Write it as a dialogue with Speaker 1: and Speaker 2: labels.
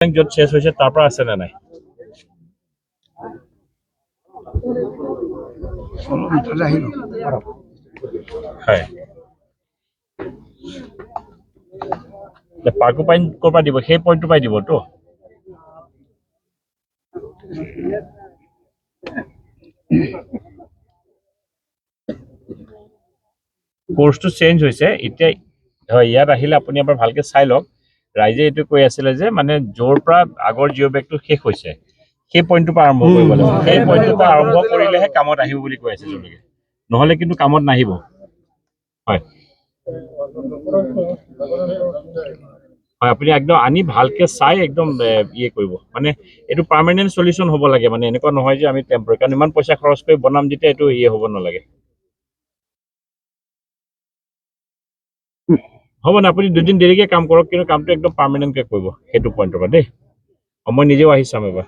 Speaker 1: য'ত চেঞ্জ হৈছে তাৰ পৰা আছে নে নাই? হয় পাৰ্কো পাইন ক'ৰ পৰা দিব সেই পইণ্টটো পাই দিবতো কোৰ্সটো চেঞ্জ হৈছে এতিয়া হয় ইয়াত আহিলে আপুনি এবাৰ ভালকে চাই লওক ৰাইজে এইটো কৈ আছিলে যে মানে য'ৰ পৰা আগৰ জিঅ' বেগটো শেষ হৈছে সেই পইণ্টটোৰ পৰা আৰম্ভ কৰিব লাগিব সেই পইণ্টটোৰ পৰা আৰম্ভ কৰিলেহে কামত আহিব বুলি কৈ আছে তেওঁলোকে নহ'লে কিন্তু কামত নাহিব হয় হয় আপুনি একদম আনি ভালকে চাই একদম ইয়ে কৰিব মানে এইটো পাৰ্মানেন্ট সলিউশন হ'ব লাগে মানে এনেকুৱা নহয় যে আমি টেম্পৰাৰী কাৰণ ইমান পইচা খৰচ কৰি বনাম যেতিয়া এইটো ইয়ে হ'ব নালাগে হ'ব না আপুনি দুদিন দেৰিকে কাম কৰক কিন্তু কামটো একদম পাৰ্মানেন্টকে কৰিব সেইটো পইণ্টৰ পৰা দেই মই নিজেও আহি চাম এবাৰ